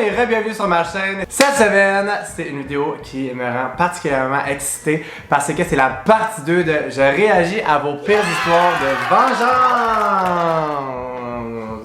et re-bienvenue sur ma chaîne. Cette semaine, c'est une vidéo qui me rend particulièrement excité parce que c'est la partie 2 de Je réagis à vos pires histoires de vengeance.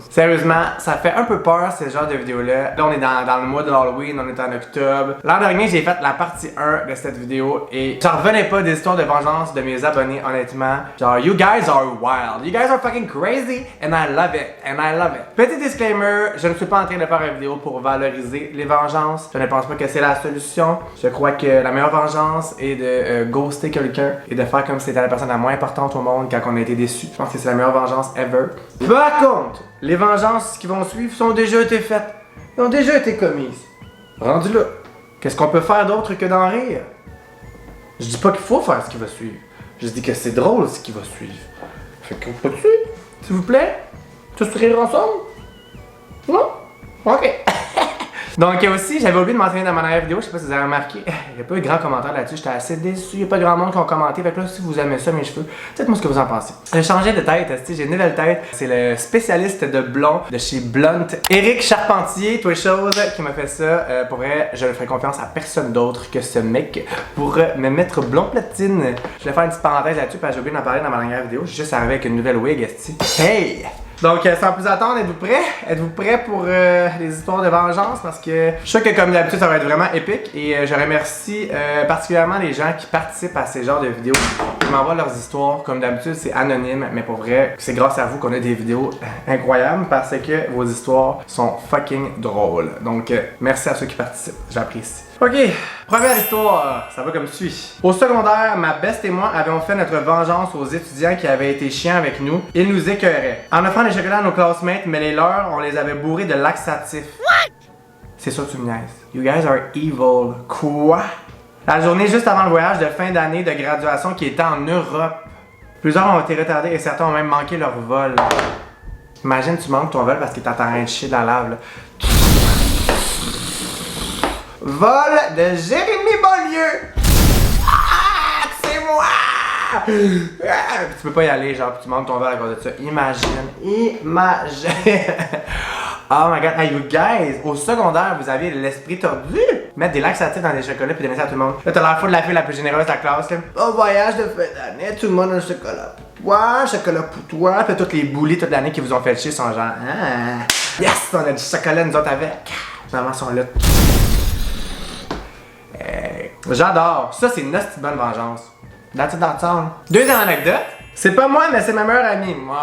Sérieusement, ça fait un peu peur ce genre de vidéo-là. Là, on est dans le mois de Halloween, on est en octobre. L'an dernier, j'ai fait la partie 1 de cette vidéo et j'en revenais pas des histoires de vengeance de mes abonnés, honnêtement. Genre, you guys are wild. You guys are fucking crazy and I love it. And I love it. Petit disclaimer, je ne suis pas en train de faire une vidéo pour valoriser les vengeances. Je ne pense pas que c'est la solution. Je crois que la meilleure vengeance est de ghoster quelqu'un et de faire comme si c'était la personne la moins importante au monde quand on a été déçu. Je pense que c'est la meilleure vengeance ever. Par contre, les vengeances qui vont suivre sont déjà été faites. Elles ont déjà été commises. Rendu là, qu'est-ce qu'on peut faire d'autre que d'en rire? Je dis pas qu'il faut faire ce qui va suivre. Je dis que c'est drôle ce qui va suivre. Fait qu'on peut suivre, s'il vous plaît? Tous rire ensemble? Non? Ok. Donc aussi, j'avais oublié de mentionner dans ma dernière vidéo, je sais pas si vous avez remarqué, il n'y a pas eu de grands commentaires là-dessus, j'étais assez déçu, il n'y a pas grand monde qui ont commenté, fait que là si vous aimez ça mes cheveux, dites-moi ce que vous en pensez. J'ai changé de tête, j'ai une nouvelle tête, c'est le spécialiste de blond de chez Blunt, Éric Charpentier, toi chose, qui m'a fait ça. Pour vrai, je ne ferai confiance à personne d'autre que ce mec pour me mettre blond platine. Je vais faire une petite parenthèse là-dessus parce que j'ai oublié d'en parler dans ma dernière vidéo, j'ai juste arrivé avec une nouvelle wig, esti. Hey! Donc, sans plus attendre, êtes-vous prêts? Êtes-vous prêts pour les histoires de vengeance? Parce que je sais que comme d'habitude, ça va être vraiment épique et je remercie particulièrement les gens qui participent à ces genres de vidéos. Ils m'envoient leurs histoires. Comme d'habitude, c'est anonyme, mais pour vrai, c'est grâce à vous qu'on a des vidéos incroyables parce que vos histoires sont fucking drôles. Donc, merci à ceux qui participent. J'apprécie. Ok, première histoire, ça va comme suit. Au secondaire, ma best et moi avions fait notre vengeance aux étudiants qui avaient été chiants avec nous. Ils nous écœuraient. En offrant des chocolats à nos classmates, mais les leurs, on les avait bourrés de laxatifs. What? C'est sûr que tu me niaises. You guys are evil. Quoi? La journée juste avant le voyage de fin d'année de graduation qui était en Europe. Plusieurs ont été retardés et certains ont même manqué leur vol. Imagine tu manques ton vol parce que t'es en train de chier dans la lave là. Vol de Jérémy Beaulieu! Ah, c'est moi! Ah, tu peux pas y aller, genre, tu manques ton vol à cause de ça. Imagine. Oh my god, hey you guys, au secondaire, vous aviez l'esprit tordu. Mettre des laxatifs dans des chocolats puis donner ça à tout le monde. Là, t'as l'air fou de la fille la plus généreuse de la classe, là. Au voyage de fin d'année, tout le monde a un chocolat pour toi, chocolat pour toi. Puis toutes les bullies toute l'année qui vous ont fait chier sont genre, ah, yes, on a du chocolat nous autres avec. Finalement, ils sont là. J'adore. Ça, c'est une hostie bonne vengeance. That's it, that's all. Deuxième anecdote. C'est pas moi, mais c'est ma meilleure amie. Moi.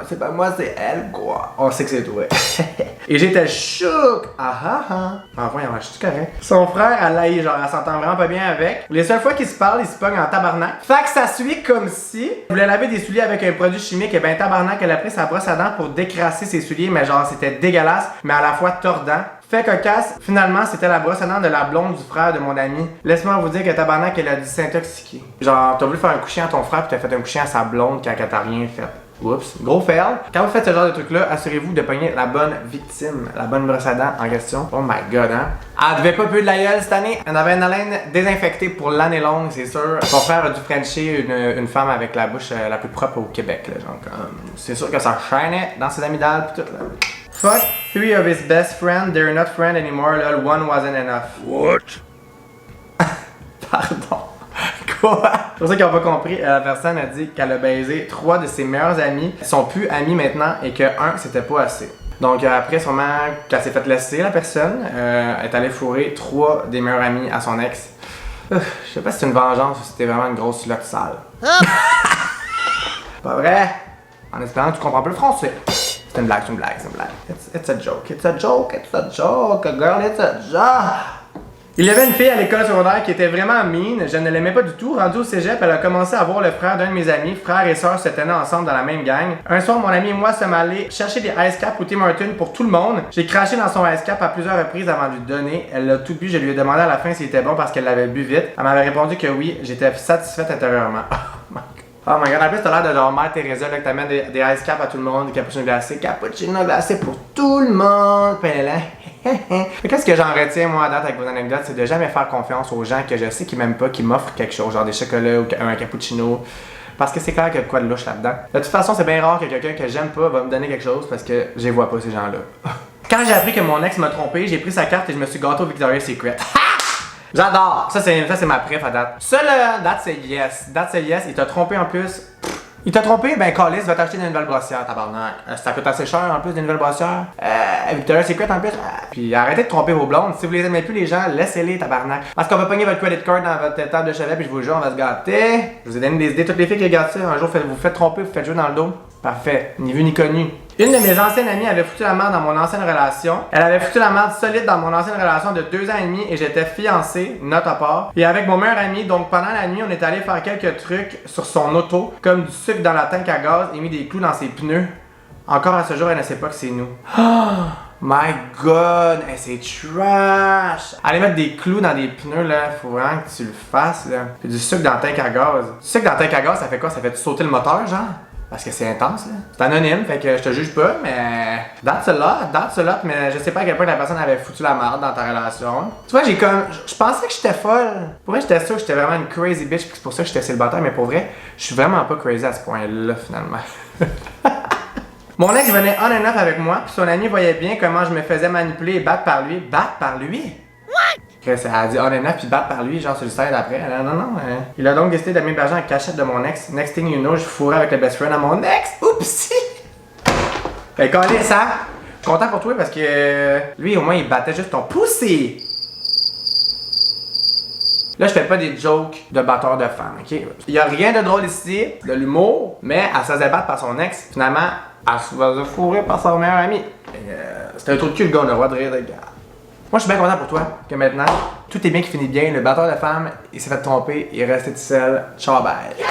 C'est pas moi, c'est elle, quoi. On sait que c'est toi. Et j'étais chouk. Voyons, je suis correct. Son frère, elle s'entend vraiment pas bien avec. Les seules fois qu'ils se parlent, ils se pognent en tabarnak. Fait que ça suit comme si elle voulait laver des souliers avec un produit chimique. Et ben tabarnak, elle a pris sa brosse à dents pour décrasser ses souliers. Mais genre, c'était dégueulasse, mais à la fois tordant. Fait cocasse, finalement, c'était la brosse à dents de la blonde du frère de mon ami. Laisse-moi vous dire que tabarnak, elle a dû s'intoxiquer. Genre, t'as voulu faire un coucher à ton frère pis t'as fait un coucher à sa blonde quand t'as rien fait. Oups, gros fail. Quand vous faites ce genre de truc-là, assurez-vous de pogner la bonne victime, la bonne brosse à dents en question. Oh my god, hein. Elle devait pas puer de la gueule cette année. Elle avait une haleine désinfectée pour l'année longue, c'est sûr. Son frère a dû frencher une femme avec la bouche la plus propre au Québec, là. Donc, c'est sûr que ça chaînait dans ses amygdales pis tout, là. Fuck 3 of his best friends, they're not friends anymore, lol, one wasn't enough. What? Pardon. Quoi? Pour ceux qui n'ont pas compris, la personne a dit qu'elle a baisé 3 de ses meilleurs amis, ils sont plus amis maintenant et que 1 c'était pas assez. Donc après sûrement qu'elle s'est fait laisser la personne, elle est allée fourrer 3 des meilleurs amis à son ex. Je sais pas si c'est une vengeance ou si c'était vraiment une grosse slut sale. Pas vrai? En espérant que tu comprends plus le français. C'est une blague. It's a joke, girl, it's a joke. Il y avait une fille à l'école secondaire qui était vraiment mine, je ne l'aimais pas du tout. Rendue au cégep, elle a commencé à voir le frère d'un de mes amis. Frère et sœur se tenaient ensemble dans la même gang. Un soir, mon ami et moi sommes allés chercher des ice caps au Tim Hortons pour tout le monde. J'ai craché dans son ice cap à plusieurs reprises avant de lui donner. Elle l'a tout bu, je lui ai demandé à la fin s'il était bon parce qu'elle l'avait bu vite. Elle m'avait répondu que oui, j'étais satisfaite intérieurement. Oh my god, en plus t'as l'air de leur mère Teresa là, que t'amènes des ice caps à tout le monde, des cappuccino glacés pour tout le monde. Qu'est-ce que j'en retiens moi à date avec vos anecdotes, c'est de jamais faire confiance aux gens que je sais qui m'aiment pas, qui m'offrent quelque chose, genre des chocolats ou un cappuccino. Parce que c'est clair qu'il y a de quoi de louche là-dedans. De toute façon, c'est bien rare que quelqu'un que j'aime pas va me donner quelque chose parce que je les vois pas ces gens-là. Quand j'ai appris que mon ex m'a trompé, j'ai pris sa carte et je me suis gâté au Victoria's Secret. J'adore! Ça, c'est ma préf à date. Ça, là, that's a yes. That's a yes. Il t'a trompé en plus. Il t'a trompé? Ben, Callis va t'acheter une nouvelle brossière, tabarnak. Ça coûte assez cher en plus, des nouvelles brossières. Victoria's Secret en plus. Puis arrêtez de tromper vos blondes. Si vous les aimez plus, les gens, laissez-les, tabarnak. Parce qu'on va pogner votre credit card dans votre table de chevet, puis je vous jure, on va se gâter. Je vous ai donné des idées. Toutes les filles qui regardent ça, un jour, vous faites tromper, vous faites jouer dans le dos. Parfait. Ni vu ni connu. Une de mes anciennes amies avait foutu la merde dans mon ancienne relation. Elle avait foutu la merde solide dans mon ancienne relation de 2 ans et demi et j'étais fiancé, note à part. Et avec mon meilleur ami, donc pendant la nuit, on est allé faire quelques trucs sur son auto, comme du sucre dans la tank à gaz et mis des clous dans ses pneus. Encore à ce jour, elle ne sait pas que c'est nous. Oh my god, hey, c'est trash! Aller mettre des clous dans des pneus, là, faut vraiment que tu le fasses, là. Puis du sucre dans la tank à gaz. Du sucre dans la tank à gaz, ça fait quoi? Ça fait sauter le moteur, genre? Parce que c'est intense, là. C'est anonyme, fait que je te juge pas, mais that's a lot, mais je sais pas à quel point la personne avait foutu la merde dans ta relation. Tu vois, j'ai comme, je pensais que j'étais folle. Pour vrai, j'étais sûr que j'étais vraiment une crazy bitch, puis c'est pour ça que j'étais célibataire, mais pour vrai, je suis vraiment pas crazy à ce point-là, finalement. Mon ex venait on and off avec moi, puis son ami voyait bien comment je me faisais manipuler et battre par lui. Battre par lui? Elle a dit on and off puis battre par lui, genre sur le side après. Non. Il a donc décidé de m'héberger en cachette de mon ex. Next thing you know, je fourrais avec le best friend à mon ex. Oupsie! Fait qu'on est ça. Content pour toi parce que lui, au moins, il battait juste ton poussé. Là, je fais pas des jokes de batteur de femmes, ok? Il y a rien de drôle ici, de l'humour, mais elle se faisait battre par son ex. Finalement, elle se faisait fourrer par son meilleur ami. C'était un trou de cul, le gars, on a le droit de rire de gars. Moi, je suis bien content pour toi que maintenant, tout est bien qui finit bien. Le batteur de femme, il s'est fait tromper, il est resté tout seul. Ciao, bye. Yeah!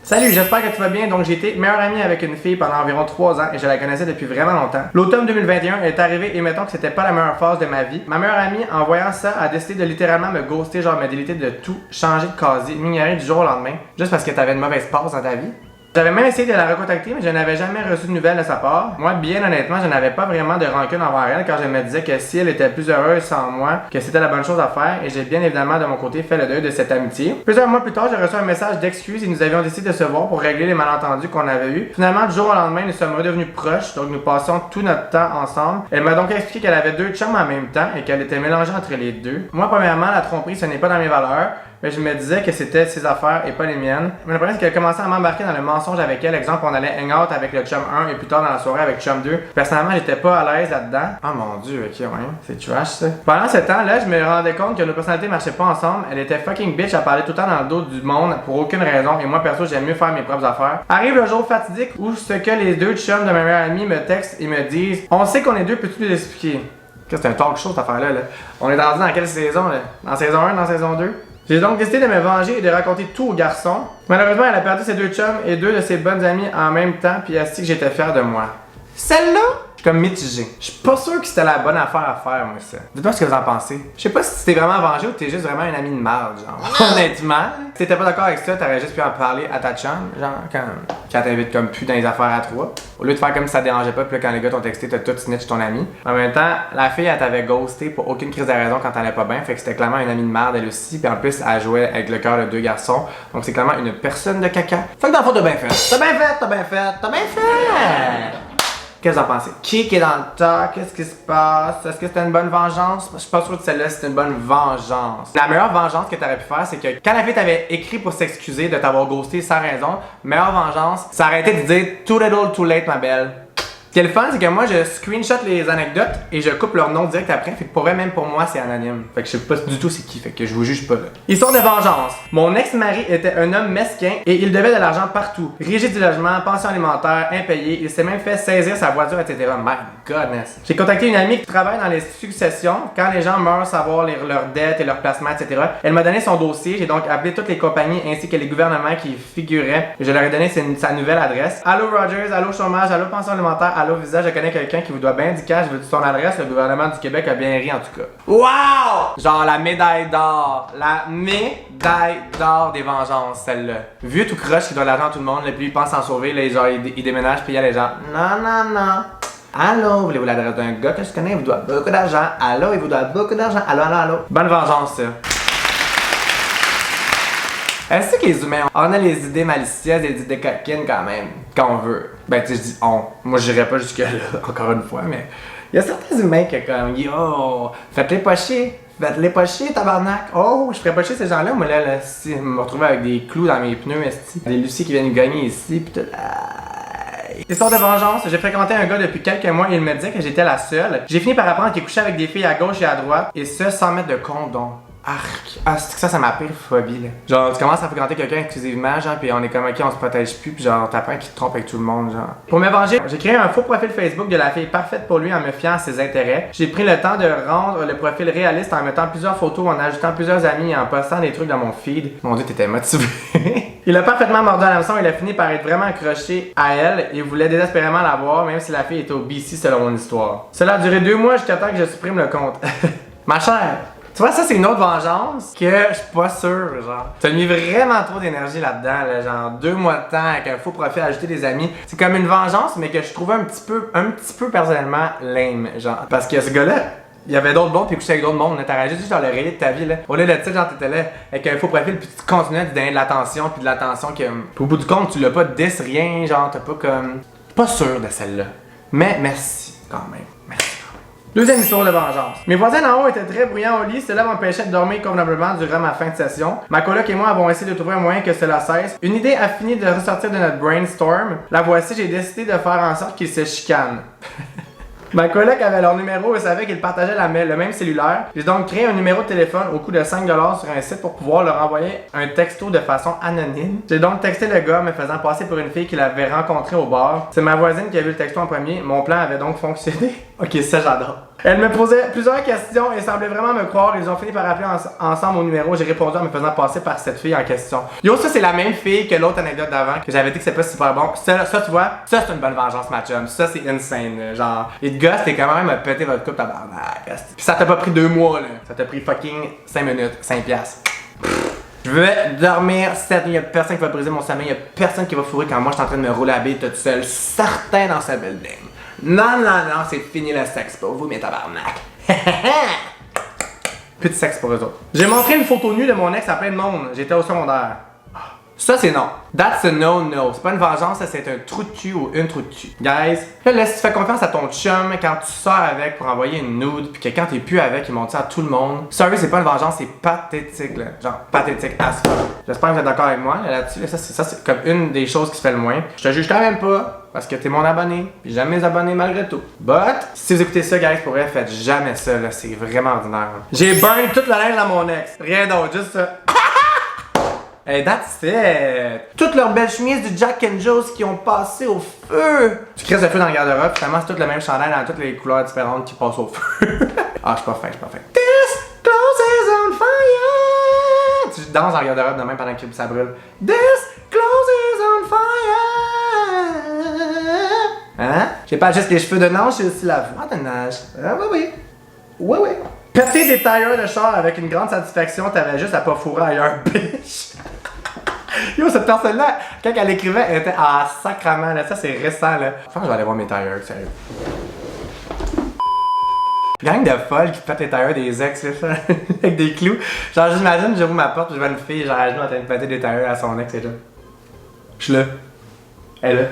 Salut, j'espère que tu vas bien. Donc, j'ai été meilleure amie avec une fille pendant environ 3 ans et je la connaissais depuis vraiment longtemps. L'automne 2021 est arrivé et mettons que c'était pas la meilleure phase de ma vie. Ma meilleure amie, en voyant ça, a décidé de littéralement me ghoster, genre me déliter de tout, changer de casier, m'ignorer du jour au lendemain, juste parce que t'avais une mauvaise passe dans ta vie. J'avais même essayé de la recontacter, mais je n'avais jamais reçu de nouvelles de sa part. Moi, bien honnêtement, je n'avais pas vraiment de rancune envers elle car je me disais que si elle était plus heureuse sans moi, que c'était la bonne chose à faire et j'ai bien évidemment de mon côté fait le deuil de cette amitié. Plusieurs mois plus tard, j'ai reçu un message d'excuse et nous avions décidé de se voir pour régler les malentendus qu'on avait eus. Finalement, du jour au lendemain, nous sommes redevenus proches, donc nous passions tout notre temps ensemble. Elle m'a donc expliqué qu'elle avait 2 chums en même temps et qu'elle était mélangée entre les deux. Moi, premièrement, la tromperie, ce n'est pas dans mes valeurs. Mais je me disais que c'était ses affaires et pas les miennes. Mais le problème, c'est qu'elle commençait à m'embarquer dans le mensonge avec elle. Exemple, on allait hang out avec le chum 1 et plus tard dans la soirée avec chum 2. Personnellement, j'étais pas à l'aise là-dedans. Oh mon dieu, ok, ouais, c'est trash ça. Pendant ce temps-là, je me rendais compte que nos personnalités marchaient pas ensemble. Elle était fucking bitch à parler tout le temps dans le dos du monde pour aucune raison. Et moi, perso, j'aime mieux faire mes propres affaires. Arrive le jour fatidique où ce que les 2 chums de ma meilleure amie me textent et me disent on sait qu'on est 2, peux-tu nous l'expliquer? C'est un talk show cette affaire-là. Là. On est rendu dans quelle saison là? Dans saison 1, dans saison 2? J'ai donc décidé de me venger et de raconter tout au garçon. Malheureusement, elle a perdu ses 2 chums et 2 de ses bonnes amies en même temps, puis elle a dit que j'étais fier de moi. Celle-là, je suis comme mitigé. Je suis pas sûr que c'était la bonne affaire à faire, moi, ça. Dites-moi ce que vous en pensez. Je sais pas si t'es vraiment vengé ou t'es juste vraiment un ami de marde, genre. Honnêtement, si t'étais pas d'accord avec ça, t'aurais juste pu en parler à ta chum, genre, quand t'invites comme plus dans les affaires à 3. Au lieu de faire comme si ça te dérangeait pas, puis là, quand les gars t'ont texté, t'as tout snitch ton ami. En même temps, la fille, elle t'avait ghosté pour aucune crise de raison quand t'allais pas bien, fait que c'était clairement une amie de merde, elle aussi, puis en plus, elle jouait avec le cœur de 2 garçons, donc c'est clairement une personne de caca. Fait que dans le fond, t'as bien fait. T'as bien fait. Qu'est-ce que vous en pensez? Qui est dans le tas? Qu'est-ce qui se passe? Est-ce que c'était une bonne vengeance? Je suis pas sûr que celle-là c'était une bonne vengeance. La meilleure vengeance que t'aurais pu faire, c'est que quand la fille t'avait écrit pour s'excuser de t'avoir ghosté sans raison, meilleure vengeance, ça aurait été de dire too little, too late, ma belle. Ce qui est le fun, c'est que moi je screenshot les anecdotes et je coupe leur nom direct après. Fait que pour vrai, même pour moi, c'est anonyme. Fait que je sais pas du tout c'est qui. Fait que je vous juge pas là. Histoire de vengeance. Mon ex-mari était un homme mesquin et il devait de l'argent partout. Rigide du logement, pension alimentaire, impayé. Il s'est même fait saisir sa voiture, etc. My goodness. J'ai contacté une amie qui travaille dans les successions. Quand les gens meurent, savoir leurs dettes et leurs placements, etc. Elle m'a donné son dossier. J'ai donc appelé toutes les compagnies ainsi que les gouvernements qui y figuraient. Je leur ai donné sa nouvelle adresse. Allô Rogers, allô chômage, allô pension alimentaire, allô visage, je connais quelqu'un qui vous doit bien du cash, veux-tu son adresse? Le gouvernement du Québec a bien ri en tout cas. Wow! Genre la médaille d'or. La médaille d'or des vengeances, celle-là. Vieux tout croche qui doit l'argent à tout le monde, puis il pense s'en sauver, là, genre, il déménage, puis il y a les gens. Non. Allô, voulez-vous l'adresse d'un gars que je connais? Il vous doit beaucoup d'argent. Allô, il vous doit beaucoup d'argent. Allô. Bonne vengeance, ça. Est-ce que les humains, on a les idées malicieuses, les idées coquines quand même, quand on veut. Ben tu sais, je dis on. Moi j'irais pas jusque là, encore une fois, mais il y a certains humains qui comme yo, faites-les pas chier. Faites-les pas chier, tabarnak! Oh, je ferais pas chier ces gens-là, moi là, si je me retrouvais avec des clous dans mes pneus, esti. Des Lucie qui viennent gagner ici, pis tout. Histoire de vengeance, j'ai fréquenté un gars depuis quelques mois et il me disait que j'étais la seule. J'ai fini par apprendre qu'il couchait avec des filles à gauche et à droite, et ce sans mettre de condom. Arc. Ah, c'est que ça m'a pire phobie, là. Genre, tu commences à fréquenter quelqu'un exclusivement, genre, pis on est comme, ok, on se protège plus, pis genre, t'apprends qu'il te trompe avec tout le monde, genre. Pour me venger, j'ai créé un faux profil Facebook de la fille parfaite pour lui en me fiant à ses intérêts. J'ai pris le temps de rendre le profil réaliste en mettant plusieurs photos, en ajoutant plusieurs amis et en postant des trucs dans mon feed. Mon dieu, t'étais motivé. Il a parfaitement mordu à l'hameçon, il a fini par être vraiment accroché à elle et voulait désespérément la voir, même si la fille était au BC selon mon histoire. Cela a duré 2 mois jusqu'à temps que je supprime le compte. Ma chère, tu vois, ça c'est une autre vengeance que je suis pas sûr, genre. T'as mis vraiment trop d'énergie là-dedans, là, genre 2 mois de temps avec un faux profil, ajouter des amis. C'est comme une vengeance, mais que je trouvais un petit peu personnellement lame, genre. Parce que ce gars-là, il y avait d'autres blondes puis il couchait avec d'autres mondes. T'aurais juste genre le rayé de ta vie, là. Au lieu de ça, genre t'étais là avec un faux profil puis tu continuais de donner de l'attention puis de l'attention que. Puis au bout du compte, tu l'as pas dit rien, genre t'as pas comme. Pas sûr de celle-là. Mais merci quand même. Merci. Deuxième histoire de vengeance. Mes voisins en haut étaient très bruyants au lit, cela m'empêchait de dormir convenablement durant ma fin de session. Ma coloc et moi avons essayé de trouver un moyen que cela cesse. Une idée a fini de ressortir de notre brainstorm. La voici, j'ai décidé de faire en sorte qu'ils se chicanent. Ma coloc avait leur numéro et savait qu'ils partageaient le même cellulaire. J'ai donc créé un numéro de téléphone au coût de 5$ sur un site pour pouvoir leur envoyer un texto de façon anonyme. J'ai donc texté le gars me faisant passer pour une fille qu'il avait rencontrée au bar. C'est ma voisine qui a vu le texto en premier. Mon plan avait donc fonctionné. Ok, ça j'adore. Elle me posait plusieurs questions et semblait vraiment me croire. Ils ont fini par appeler ensemble au numéro. J'ai répondu en me faisant passer par cette fille en question. Yo, ça c'est la même fille que l'autre anecdote d'avant que j'avais dit que c'est pas super bon. Ça tu vois, ça c'est une bonne vengeance, ma chum. Ça c'est insane. Genre, et de gosse, t'es quand même à péter votre couple tabarnak. Pis ça t'a pas pris 2 mois là. Ça t'a pris fucking 5 minutes, 5$. Je vais dormir 7 nuits, y'a personne qui va briser mon sommeil, y'a personne qui va fourrer quand moi je suis en train de me rouler à bille toute seule, certain dans ce building. Non, c'est fini le sexe pour vous, mes tabarnak. Plus de sexe pour eux autres. J'ai montré une photo nue de mon ex à plein de monde, j'étais au secondaire. Ça c'est non. That's a no. C'est pas une vengeance, ça c'est un trou de cul ou une trou de cul. Guys, là si tu fais confiance à ton chum quand tu sors avec pour envoyer une nude, puis que quand t'es plus avec, il montre ça à tout le monde. Sorry, c'est pas une vengeance, c'est pathétique là. Genre pathétique as fuck. J'espère que vous êtes d'accord avec moi là-dessus. Là, ça c'est comme une des choses qui se fait le moins. Je te juge quand même pas. Parce que t'es mon abonné, puis j'aime mes abonnés malgré tout. But, si vous écoutez ça, guys, pour vrai, faites jamais ça, là, c'est vraiment ordinaire. J'ai burn toute la laine à mon ex. Rien d'autre, juste ça. Hey, that's it! Toutes leurs belles chemises du Jack and Joe's qui ont passé au feu! Tu crées le feu dans le garde-robe, finalement c'est tout le même chandail dans toutes les couleurs différentes qui passent au feu. Ah, je suis pas fin. This clothes is on fire! Tu danses dans le garde-robe de même pendant que ça brûle. This clothes is on fire! Hein? J'ai pas juste les cheveux de nage, j'ai aussi la voix de nage. Ah oui. Péter des tailleurs de char avec une grande satisfaction, t'avais juste à pas fourrer ailleurs, bitch! Yo, cette personne-là, quand elle écrivait, elle était sacrament, là. Ça, c'est récent, là. Je pense que je vais aller voir mes tailleurs, sérieux. Gang de folles qui pètent les tailleurs des ex, là, avec des clous. Genre, j'imagine, j'ouvre ma porte, je vois une fille, genre, à genoux en train de péter des tailleurs à son ex, et là. Je suis là. Elle est là.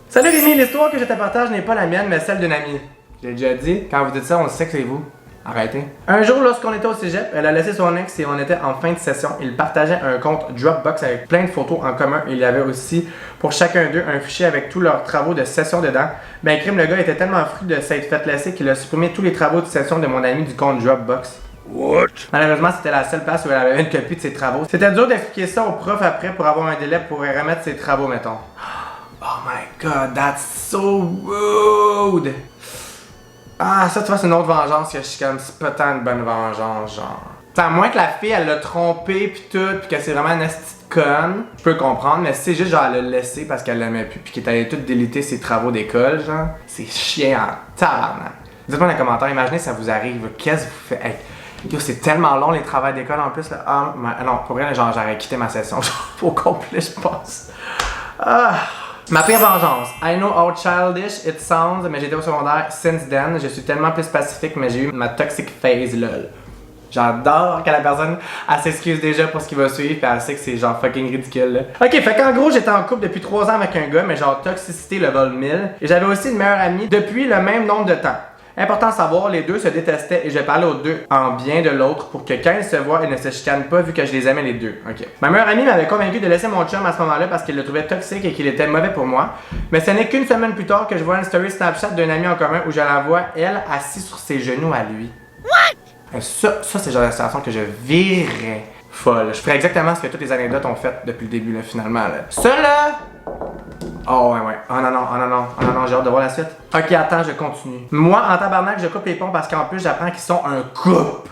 Salut Rémi, l'histoire que je te partage n'est pas la mienne, mais celle d'une amie. J'ai déjà dit, quand vous dites ça, on sait que c'est vous. Arrêtez. Un jour, lorsqu'on était au cégep, elle a laissé son ex et on était en fin de session. Ils partageaient un compte Dropbox avec plein de photos en commun. Il y avait aussi, pour chacun d'eux, un fichier avec tous leurs travaux de session dedans. Ben, crime, le gars était tellement fru de s'être fait laisser qu'il a supprimé tous les travaux de session de mon ami du compte Dropbox. What? Malheureusement, c'était la seule place où elle avait une copie de ses travaux. C'était dur d'expliquer ça au prof après pour avoir un délai pour remettre ses travaux, mettons. Oh my god, that's so rude! Ah, ça, tu vois, c'est une autre vengeance que je suis comme, c'est pas tant une bonne vengeance, genre. T'sais, à moins que la fille, elle l'a trompé pis tout, pis que c'est vraiment une petite conne, je peux comprendre, mais si c'est juste genre, elle l'a laissé parce qu'elle l'aimait plus pis qu'elle allait tout déliter ses travaux d'école, genre, c'est chiant, tabarnak. Dites-moi dans les commentaires, imaginez ça vous arrive, qu'est-ce que vous faites? Hey, yo, c'est tellement long les travaux d'école en plus, là. Ah, non, pour vrai, genre, j'aurais quitté ma session, genre, au complet, je pense. Ah! Ma pire vengeance. I know how childish it sounds, mais j'étais au secondaire since then. Je suis tellement plus pacifique, mais j'ai eu ma toxic phase, lol. J'adore quand la personne, elle s'excuse déjà pour ce qui va suivre, puis elle sait que c'est genre fucking ridicule, là. Ok, fait qu'en gros, j'étais en couple depuis 3 ans avec un gars, mais genre toxicité level 1000. Et j'avais aussi une meilleure amie depuis le même nombre de temps. Important à savoir, les deux se détestaient et je parlais aux deux en bien de l'autre pour que quand ils se voient, ils ne se chicanent pas vu que je les aimais les deux. Ok. Ma meilleure amie m'avait convaincu de laisser mon chum à ce moment-là parce qu'elle le trouvait toxique et qu'il était mauvais pour moi. Mais ce n'est qu'une semaine plus tard que je vois une story Snapchat d'un ami en commun où je la vois, elle, assise sur ses genoux à lui. What? Ça c'est le genre de situation que je virerais folle. Je ferais exactement ce que toutes les anecdotes ont fait depuis le début, là, finalement. Là. Ça, là... Oh ouais. Oh non, j'ai hâte de voir la suite. Ok, attends, je continue. Moi, en tabarnak, je coupe les ponts parce qu'en plus, j'apprends qu'ils sont un couple.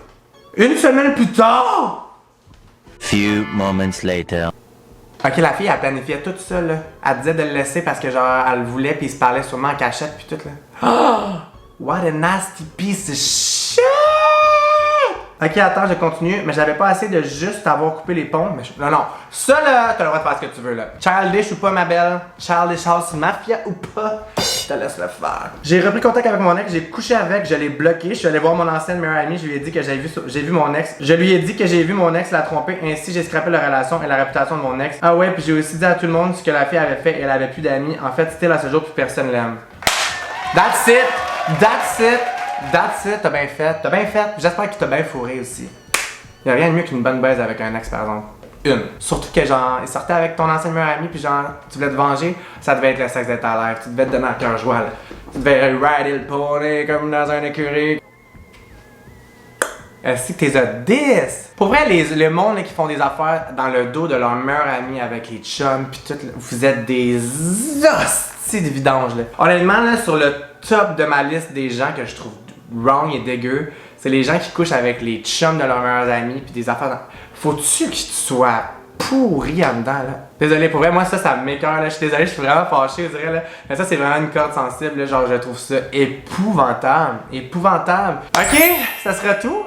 Une semaine plus tard! Few moments later. Ok, la fille, elle planifiait tout ça, là. Elle disait de le laisser parce que, genre, elle le voulait, puis ils se parlaient sûrement en cachette, puis tout, là. Oh! What a nasty piece of shit! Ok, attends, je continue, mais j'avais pas assez de juste avoir coupé les ponts. Mais non, ça là, t'as le droit de faire ce que tu veux là. Childish ou pas, ma belle? Childish House Mafia ou pas? Je te laisse le faire. J'ai repris contact avec mon ex, j'ai couché avec, je l'ai bloqué. Je suis allé voir mon ancienne meilleure amie, je lui ai dit que j'ai vu mon ex. Je lui ai dit que j'ai vu mon ex la tromper, ainsi j'ai scrappé la relation et la réputation de mon ex. Ah ouais, puis j'ai aussi dit à tout le monde ce que la fille avait fait et elle avait plus d'amis. En fait, c'était à ce jour, plus personne l'aime. That's it! T'as bien fait. J'espère qu'il t'a bien fourré aussi. Y'a rien de mieux qu'une bonne baise avec un ex, par exemple. Une. Surtout que genre, il sortait avec ton ancien meilleur ami, puis genre, tu voulais te venger, ça devait être le sexe de ta life. Tu devais te donner à cœur joie, là. Tu devais rider le pony comme dans un écurie. Est-ce que t'es a 10? Pour vrai, le monde là, qui font des affaires dans le dos de leur meilleur ami avec les chums, pis tout, là, vous êtes des hosties de vidange, là. Honnêtement, là, sur le top de ma liste des gens que je trouve wrong et dégueu, c'est les gens qui couchent avec les chums de leurs meilleurs amis pis des affaires dans... Faut-tu que tu sois pourri en dedans, là? Désolé, pour vrai, moi ça m'écoeure, là. Je suis désolé, je suis vraiment fâché, je dirais, là. Mais ça, c'est vraiment une corde sensible, là. Genre, je trouve ça épouvantable. Ok, ça sera tout.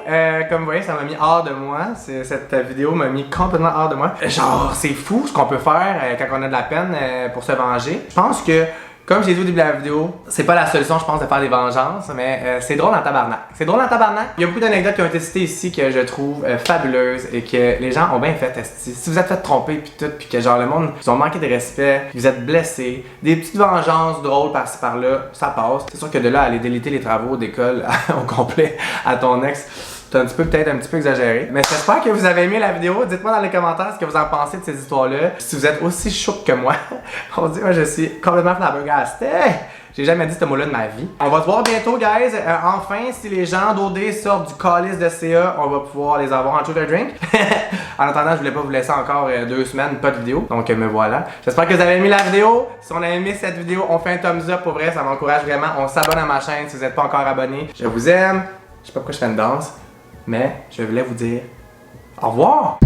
Comme vous voyez, ça m'a mis hors de moi. Cette vidéo m'a mis complètement hors de moi. Genre, c'est fou ce qu'on peut faire quand on a de la peine pour se venger. Je pense que comme j'ai dit au début de la vidéo, c'est pas la solution, je pense, de faire des vengeances, mais c'est drôle en tabarnak. Il y a beaucoup d'anecdotes qui ont été citées ici que je trouve fabuleuses et que les gens ont bien fait. Si vous êtes fait tromper puis tout, puis que genre le monde vous ont manqué de respect, vous êtes blessés, des petites vengeances drôles par-ci par-là, ça passe. C'est sûr que de là à aller déliter les travaux d'école au complet à ton ex, c'est peut-être un petit peu exagéré. Mais j'espère que vous avez aimé la vidéo. Dites-moi dans les commentaires ce que vous en pensez de ces histoires-là. Si vous êtes aussi choc que moi, on dit moi je suis complètement flabbergasté. J'ai jamais dit ce mot-là de ma vie. On va se voir bientôt, guys. Enfin, si les gens d'OD sortent du calice de CA, on va pouvoir les avoir en shooter drink. En attendant, je voulais pas vous laisser encore 2 semaines, pas de vidéo. Donc me voilà. J'espère que vous avez aimé la vidéo. Si on a aimé cette vidéo, on fait un thumbs up pour vrai, ça m'encourage vraiment. On s'abonne à ma chaîne si vous n'êtes pas encore abonné. Je vous aime. Je sais pas pourquoi je fais une danse. Mais je voulais vous dire au revoir!